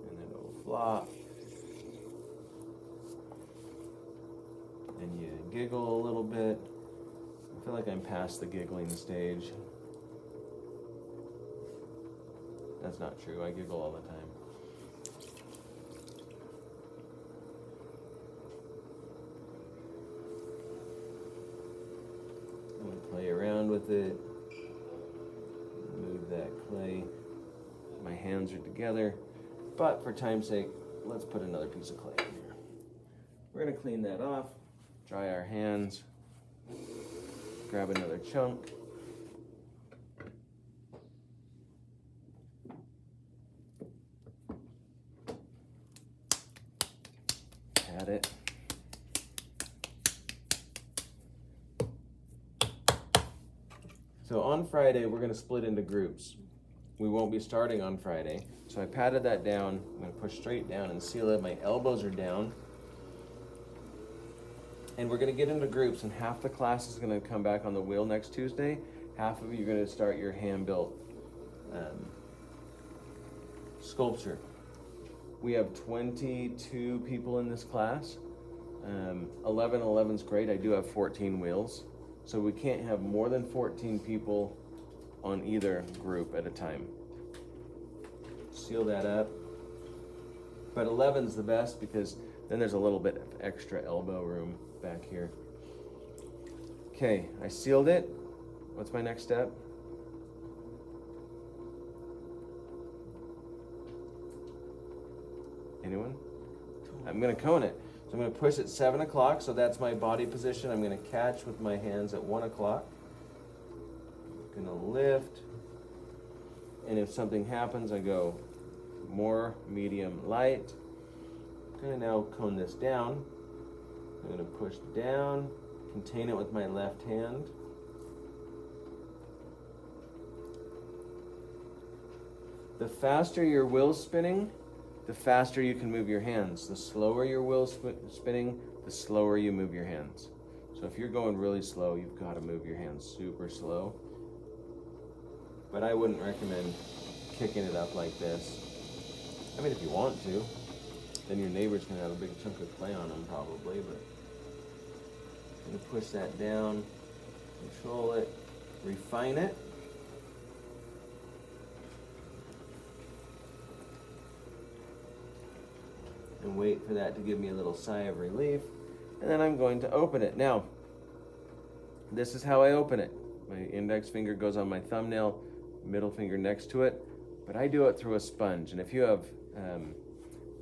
And then it'll flop. And you giggle a little bit. I feel like I'm past the giggling stage. That's not true. I giggle all the time. I'm going to play around with it. Move that clay. My hands are together. But for time's sake, let's put another piece of clay in here. We're going to clean that off. Dry our hands. Grab another chunk. Add it. So on Friday, we're going to split into groups. We won't be starting on Friday. So I patted that down. I'm going to push straight down and seal it. My elbows are down. And we're going to get into groups, and half the class is going to come back on the wheel next Tuesday. Half of you are going to start your hand-built sculpture. We have 22 people in this class. 11's great. I do have 14 wheels. So we can't have more than 14 people on either group at a time. Seal that up. But 11's the best because then there's a little bit of extra elbow room back here. Okay, I sealed it. What's my next step? Anyone? I'm gonna cone it. So I'm gonna push at 7 o'clock, so that's my body position. I'm gonna catch with my hands at 1 o'clock. I'm gonna lift. And if something happens, I go more, medium, light. I'm gonna now cone this down. I'm gonna push down, contain it with my left hand. The faster your wheel's spinning, the faster you can move your hands. The slower your wheel's spinning, the slower you move your hands. So if you're going really slow, you've got to move your hands super slow. But I wouldn't recommend kicking it up like this. I mean, if you want to, then your neighbor's gonna have a big chunk of clay on them probably, but I'm gonna push that down, control it, refine it. And wait for that to give me a little sigh of relief. And then I'm going to open it. Now, this is how I open it. My index finger goes on my thumbnail, middle finger next to it, but I do it through a sponge. And if you have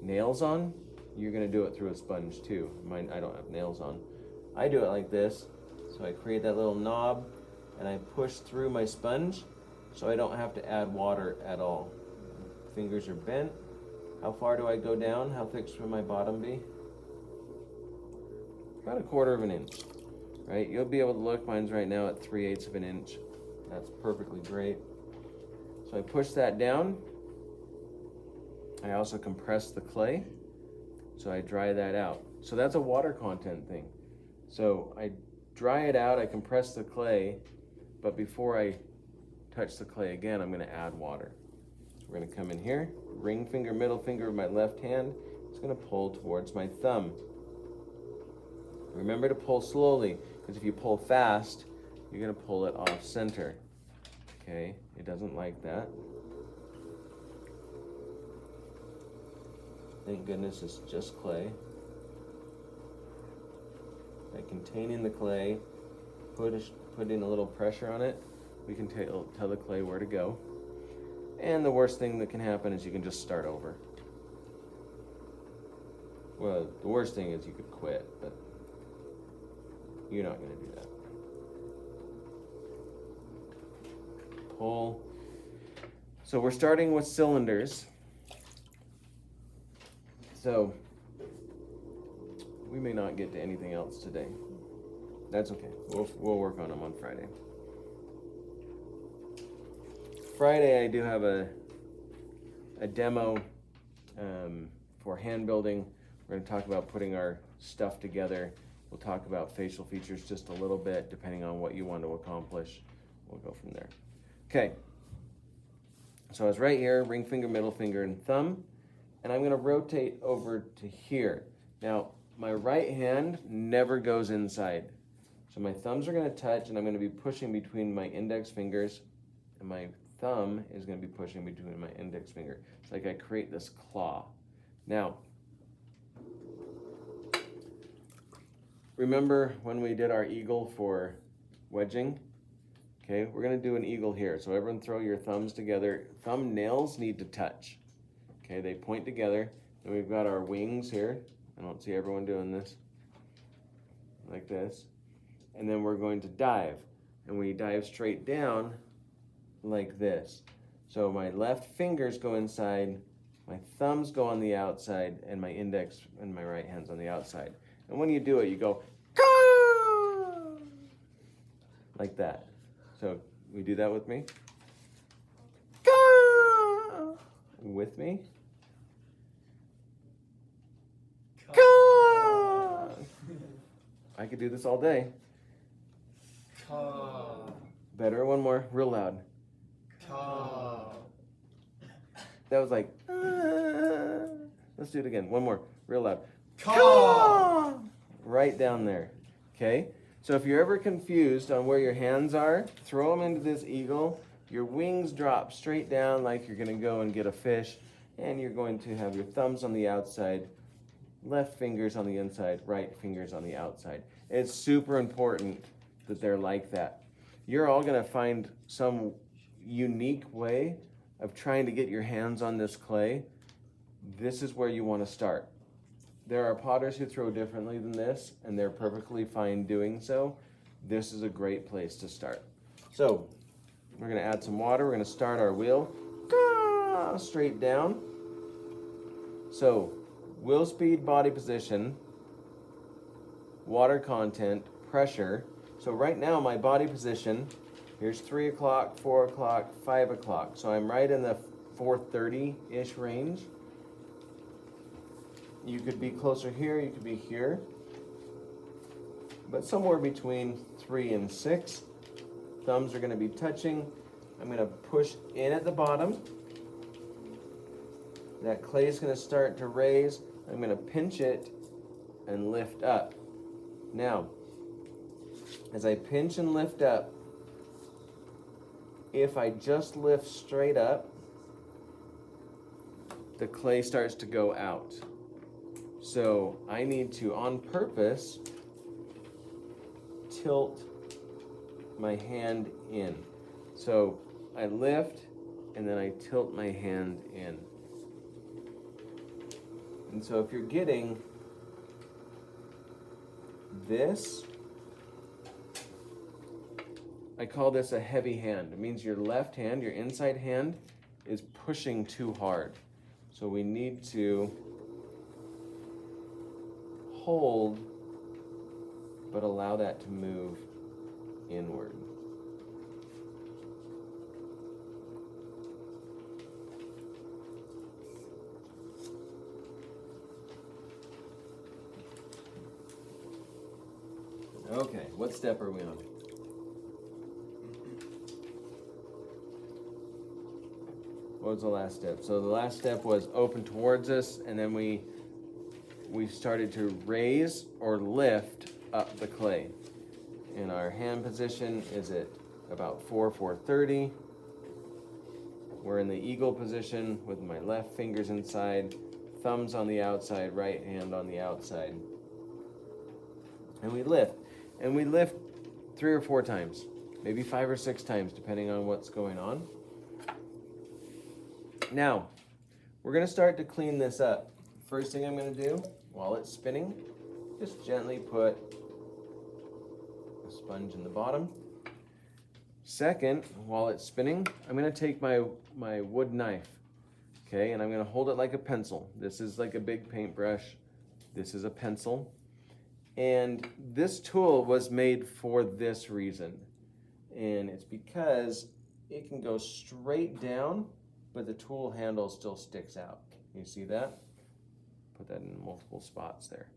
nails on, you're gonna do it through a sponge too. Mine, I don't have nails on. I do it like this. So I create that little knob and I push through my sponge so I don't have to add water at all. Fingers are bent. How far do I go down? How thick should my bottom be? About 1/4 of an inch, right? You'll be able to look, mine's right now at 3/8 of an inch. That's perfectly great. So I push that down. I also compress the clay, so I dry that out. So that's a water content thing. So I dry it out, I compress the clay, but before I touch the clay again, I'm gonna add water. So we're gonna come in here, ring finger, middle finger of my left hand, it's gonna pull towards my thumb. Remember to pull slowly, because if you pull fast, you're gonna pull it off center. Okay, it doesn't like that. Thank goodness it's just clay. By containing the clay, putting a little pressure on it, we can tell the clay where to go. And the worst thing that can happen is you can just start over. Well, the worst thing is you could quit, but you're not gonna do that. Pull. So we're starting with cylinders. So we may not get to anything else today. That's okay. We'll work on them on Friday. Friday I do have a demo for hand building. We're going to talk about putting our stuff together. We'll talk about facial features just a little bit, depending on what you want to accomplish. We'll go from there. Okay. So I was right here, ring finger, middle finger, and thumb. And I'm going to rotate over to here. Now, my right hand never goes inside. So my thumbs are going to touch, and I'm going to be pushing between my index fingers, and my thumb is going to be pushing between my index finger. It's like I create this claw. Now, remember when we did our eagle for wedging? Okay, we're going to do an eagle here. So everyone throw your thumbs together. Thumb nails need to touch. Okay, they point together. And we've got our wings here. I don't see everyone doing this. like this. And then we're going to dive. And we dive straight down like this. So my left fingers go inside, my thumbs go on the outside, and my index and my right hand's on the outside. And when you do it, you go, "Caw!" like that. So we do that with me. Caw! With me. Caw! I could do this all day. Caw. Better, one more, real loud. Caw. That was like, let's do it again. One more, real loud. Caw. Right down there. Okay? So if you're ever confused on where your hands are, throw them into this eagle. Your wings drop straight down like you're going to go and get a fish. And you're going to have your thumbs on the outside, left fingers on the inside, right fingers on the outside. It's super important that they're like that. You're all going to find some unique way of trying to get your hands on this clay. This is where you want to start. There are potters who throw differently than this, and they're perfectly fine doing so. This is a great place to start. So we're going to add some water. We're going to start our wheel straight down. So wheel speed, body position, water content, pressure. So right now my body position, here's 3 o'clock, 4 o'clock, 5 o'clock. So I'm right in the 4:30-ish range. You could be closer here, you could be here. But somewhere between 3 and 6. Thumbs are going to be touching. I'm going to push in at the bottom. That clay is going to start to raise. I'm going to pinch it and lift up. Now, as I pinch and lift up, if I just lift straight up, the clay starts to go out. So I need to, on purpose, tilt my hand in. So I lift and then I tilt my hand in. And so if you're getting this, I call this a heavy hand. It means your left hand, your inside hand, is pushing too hard. So we need to hold, but allow that to move inward. Okay, what step are we on? What was the last step? So the last step was open towards us, and then we started to raise or lift up the clay. And our hand position is at about 4:30. We're in the eagle position with my left fingers inside, thumbs on the outside, right hand on the outside. And we lift. And we lift 3 or 4 times, maybe 5 or 6 times, depending on what's going on. Now, we're going to start to clean this up. First thing I'm going to do, while it's spinning, just gently put a sponge in the bottom. Second, while it's spinning, I'm going to take my wood knife, okay, and I'm going to hold it like a pencil. This is like a big paintbrush. This is a pencil. And this tool was made for this reason. And it's because it can go straight down, but the tool handle still sticks out. You see that? Put that in multiple spots there.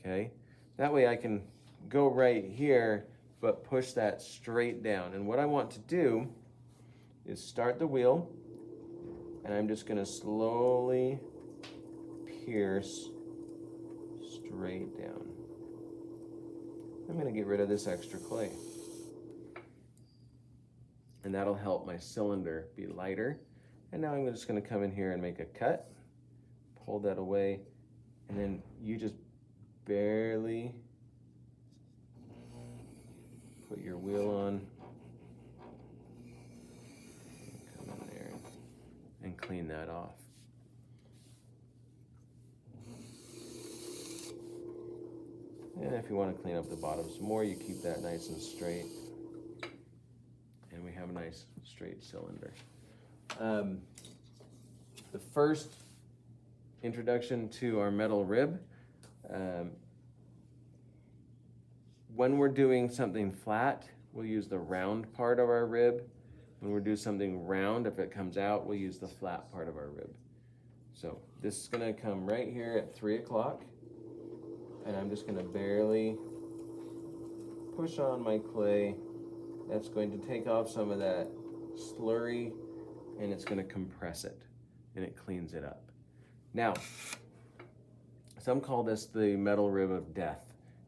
Okay? That way I can go right here, but push that straight down. And what I want to do is start the wheel, and I'm just going to slowly pierce straight down. I'm going to get rid of this extra clay. And that'll help my cylinder be lighter. And now I'm just going to come in here and make a cut, pull that away, and then you just barely put your wheel on, come in there and clean that off. And if you want to clean up the bottom some more, you keep that nice and straight. And we have a nice straight cylinder. The first introduction to our metal rib, when we're doing something flat, we'll use the round part of our rib. When we do something round, if it comes out, we'll use the flat part of our rib. So this is gonna come right here at 3 o'clock, and I'm just gonna barely push on my clay. That's going to take off some of that slurry, and it's gonna compress it, and it cleans it up. Now, some call this the metal rib of death.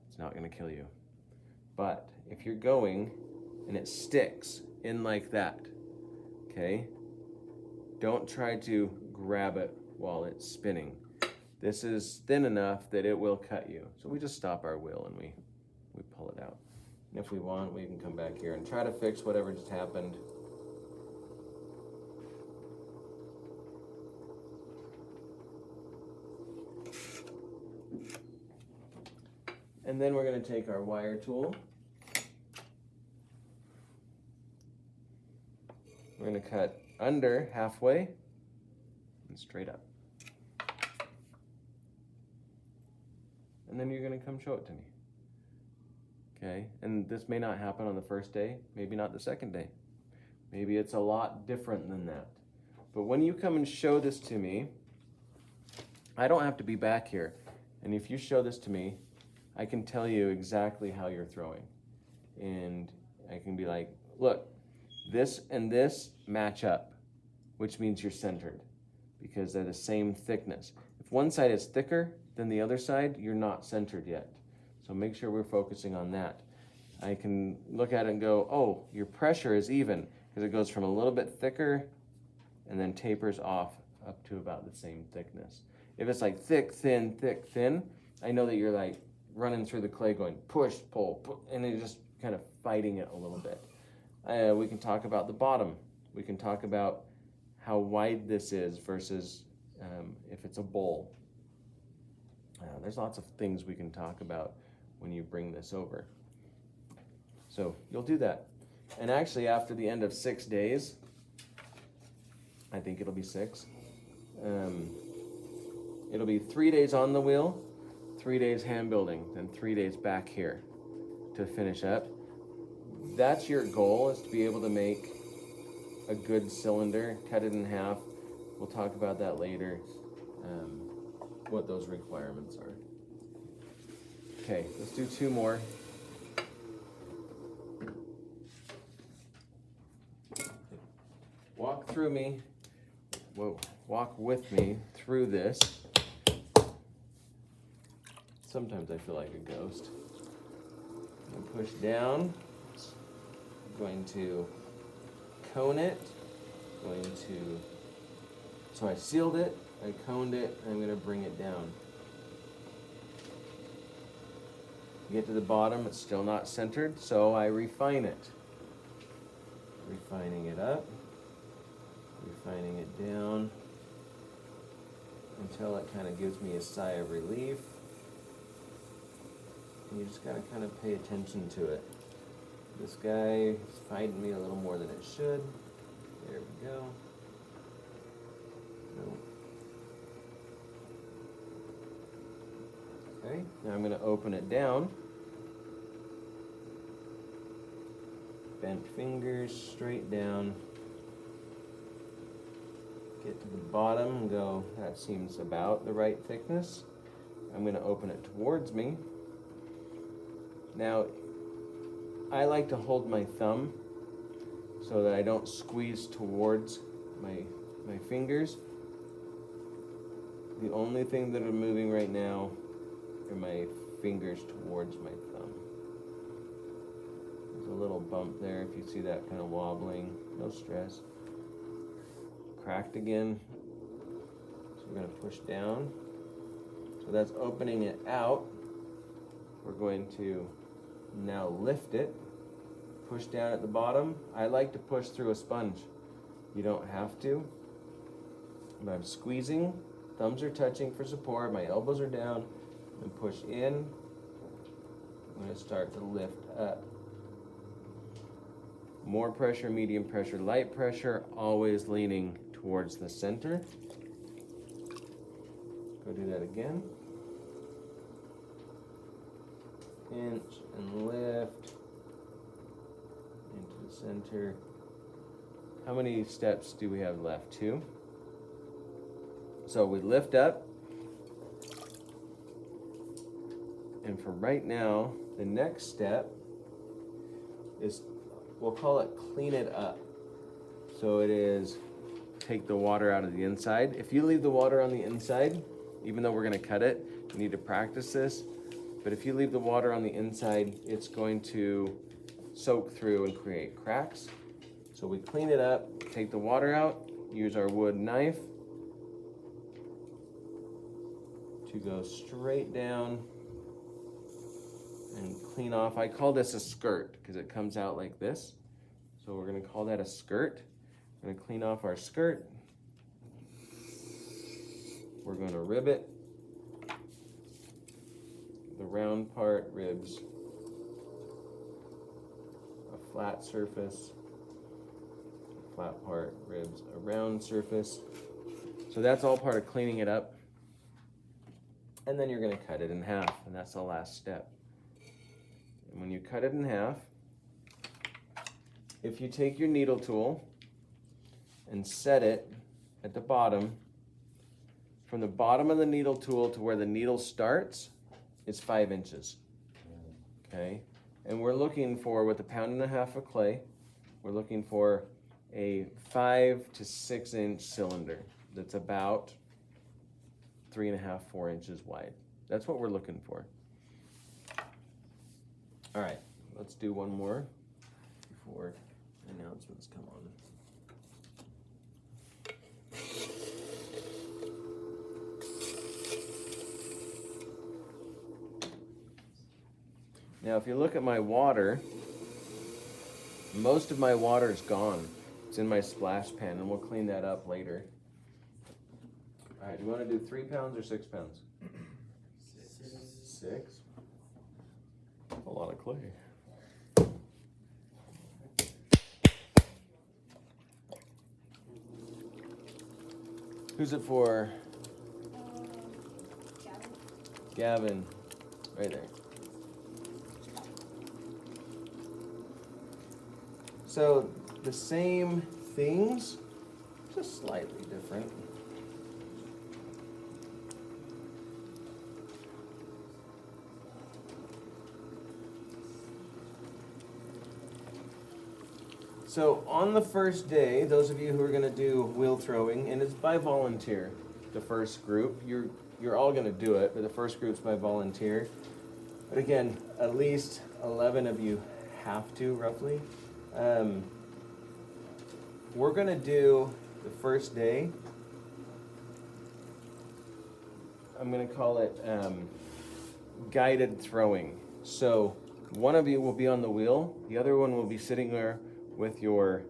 It's not gonna kill you. But if you're going and it sticks in like that, okay, don't try to grab it while it's spinning. This is thin enough that it will cut you. So we just stop our wheel and we pull it out. And if we want, we can come back here and try to fix whatever just happened. And then we're going to take our wire tool. We're going to cut under halfway and straight up. And then you're going to come show it to me. Okay, and this may not happen on the first day, maybe not the second day. Maybe it's a lot different than that. But when you come and show this to me, I don't have to be back here. And if you show this to me, I can tell you exactly how you're throwing. And I can be like, look, this and this match up, which means you're centered because they're the same thickness. If one side is thicker than the other side, you're not centered yet. So make sure we're focusing on that. I can look at it and go, oh, your pressure is even because it goes from a little bit thicker and then tapers off up to about the same thickness. If it's like thick, thin, I know that you're like running through the clay going push, pull, and you're just kind of fighting it a little bit. We can talk about the bottom. We can talk about how wide this is versus if it's a bowl. There's lots of things we can talk about when you bring this over. So you'll do that. And actually after the end of 6 days, I think it'll be 6, it'll be 3 days on the wheel, 3 days hand building, then 3 days back here to finish up. That's your goal, is to be able to make a good cylinder, cut it in half. We'll talk about that later, what those requirements are. Okay, let's do 2 more. Walk through me, walk with me through this. Sometimes I feel like a ghost. I'm gonna push down. I'm going to cone it. So I sealed it, I coned it, and I'm gonna bring it down. You get to the bottom, it's still not centered, so I refine it. Refining it up, refining it down, until it kind of gives me a sigh of relief. And you just gotta kind of pay attention to it. This guy is fighting me a little more than it should. There we go. Nope. Okay, now I'm gonna open it down. Bent fingers straight down. Get to the bottom and go, that seems about the right thickness. I'm gonna open it towards me. Now, I like to hold my thumb so that I don't squeeze towards my fingers. The only thing that are moving right now are my fingers towards my thumb. There's a little bump there if you see that kind of wobbling. No stress. Cracked again. So we're going to push down. So that's opening it out. We're going to now lift it. Push down at the bottom. I like to push through a sponge. You don't have to. But I'm squeezing. Thumbs are touching for support. My elbows are down. And push in I'm going to start to lift up. More pressure, medium pressure, light pressure, always leaning towards the center. Go do that again. Pinch and lift into the center. How many steps do we have left? 2. So we lift up. And for right now, the next step is, we'll call it clean it up. So it is take the water out of the inside. If you leave the water on the inside, even though we're gonna cut it, you need to practice this. But if you leave the water on the inside, it's going to soak through and create cracks. So we clean it up, take the water out, use our wood knife to go straight down and clean off. I call this a skirt because it comes out like this. So we're gonna call that a skirt. We're gonna clean off our skirt. We're gonna rib it. The round part ribs a flat surface. The flat part ribs a round surface. So that's all part of cleaning it up. And then you're gonna cut it in half, and that's the last step. And when you cut it in half, if you take your needle tool and set it at the bottom, from the bottom of the needle tool to where the needle starts, it's 5 inches. Okay? And we're looking for, with 1.5 pounds of clay, we're looking for a 5 to 6 inch cylinder that's about 3.5, 4 inches wide. That's what we're looking for. All right, let's do one more before announcements come on. Now, if you look at my water, most of my water is gone. It's in my splash pan, and we'll clean that up later. All right, do you want to do 3 pounds or 6 pounds? 6? A lot of clay. Who's it for? Gavin. Right there. So the same things, just slightly different. So on the first day, those of you who are going to do wheel throwing, and it's by volunteer, the first group, you're all going to do it, but the first group's by volunteer. But again, at least 11 of you have to, roughly. We're going to do the first day, I'm going to call it guided throwing. So one of you will be on the wheel, the other one will be sitting there with your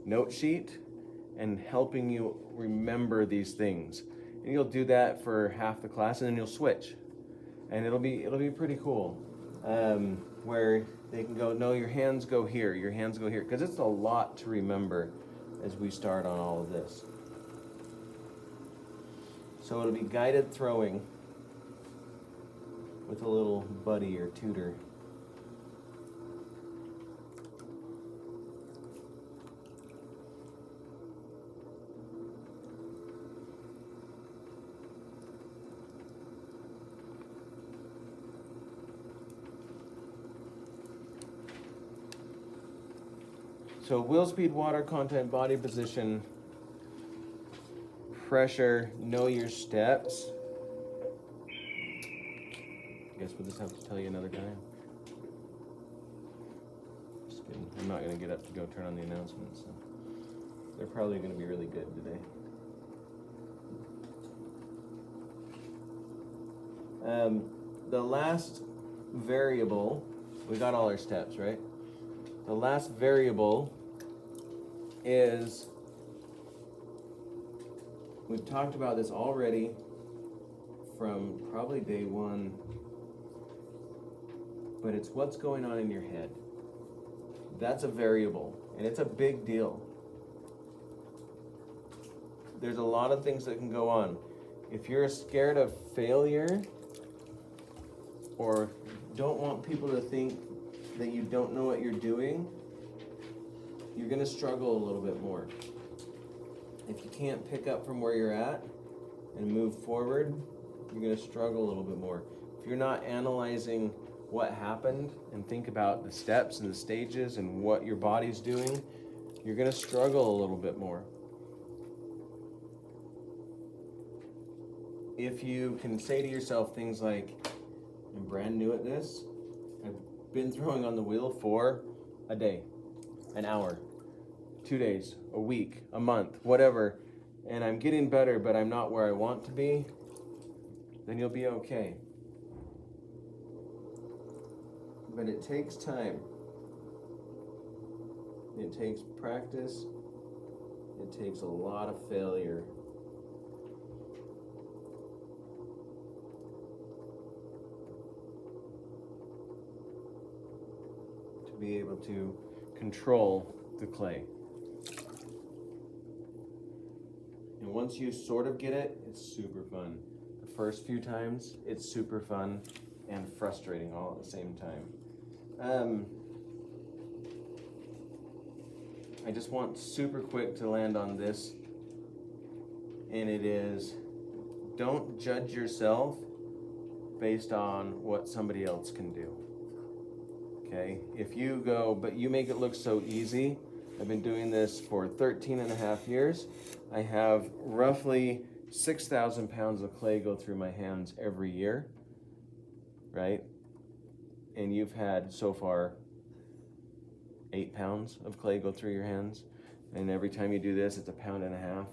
note sheet and helping you remember these things. And you'll do that for half the class, and then you'll switch. And it'll be pretty cool. Where they can go, no, your hands go here, your hands go here, because it's a lot to remember as we start on all of this. So it'll be guided throwing with a little buddy or tutor. So wheel speed, water content, body position, pressure, know your steps. I guess we'll just have to tell you another time. Just kidding. I'm not going to get up to go turn on the announcements. So they're probably going to be really good today. The last variable, we got all our steps, right? The last variable is, we've talked about this already from probably day one, but it's what's going on in your head. That's a variable, and it's a big deal. There's a lot of things that can go on. If you're scared of failure, or don't want people to think that you don't know what you're doing, you're going to struggle a little bit more. If you can't pick up from where you're at and move forward, you're going to struggle a little bit more. If you're not analyzing what happened and think about the steps and the stages and what your body's doing, you're going to struggle a little bit more. If you can say to yourself things like, I'm brand new at this, I've been throwing on the wheel for a day, an hour, 2 days, a week, a month, whatever, and I'm getting better, but I'm not where I want to be, then you'll be okay. But it takes time. It takes practice. It takes a lot of failure. To be able to control the clay. And once you sort of get it, it's super fun. The first few times, it's super fun and frustrating all at the same time. I just want super quick to land on this, and it is, don't judge yourself based on what somebody else can do. Okay? If you go, but you make it look so easy. I've been doing this for 13 and a half years. I have roughly 6,000 pounds of clay go through my hands every year, right? And you've had so far 8 pounds of clay go through your hands. And every time you do this, it's 1.5 pounds,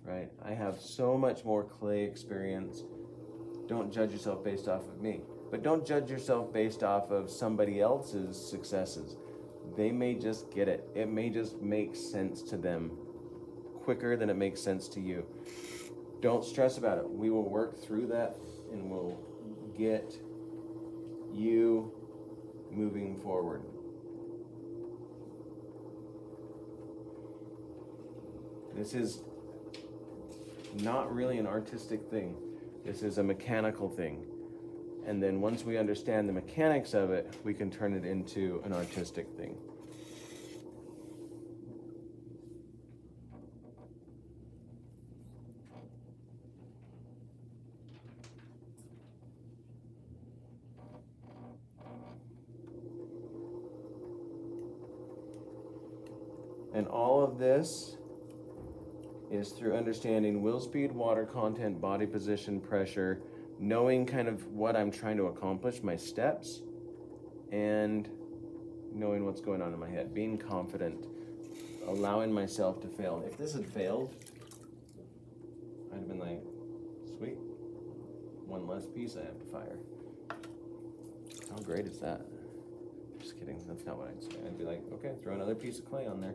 right? I have so much more clay experience. Don't judge yourself based off of me. But don't judge yourself based off of somebody else's successes. They may just get it. It may just make sense to them quicker than it makes sense to you. Don't stress about it. We will work through that and we'll get you moving forward. This is not really an artistic thing. This is a mechanical thing. And then once we understand the mechanics of it, we can turn it into an artistic thing. And all of this is through understanding wheel speed, water content, body position, pressure, knowing kind of what I'm trying to accomplish, my steps, and knowing what's going on in my head, being confident, allowing myself to fail. If this had failed, I'd have been like, sweet, one less piece I have to fire. How great is that? Just kidding, that's not what I'd say. I'd be like, okay, throw another piece of clay on there.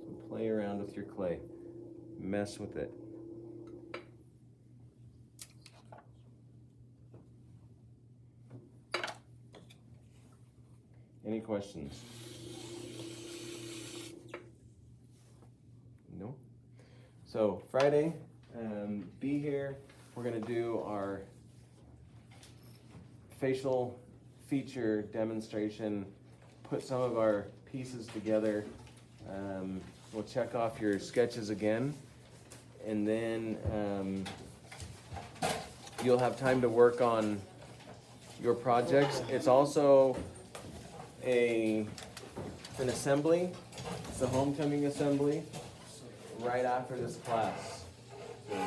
So play around with your clay. Mess with it. Any questions? No? So Friday, be here. We're gonna do our facial feature demonstration, put some of our pieces together. We'll check off your sketches again, and then you'll have time to work on your projects. It's also an assembly. It's a homecoming assembly right after this class. So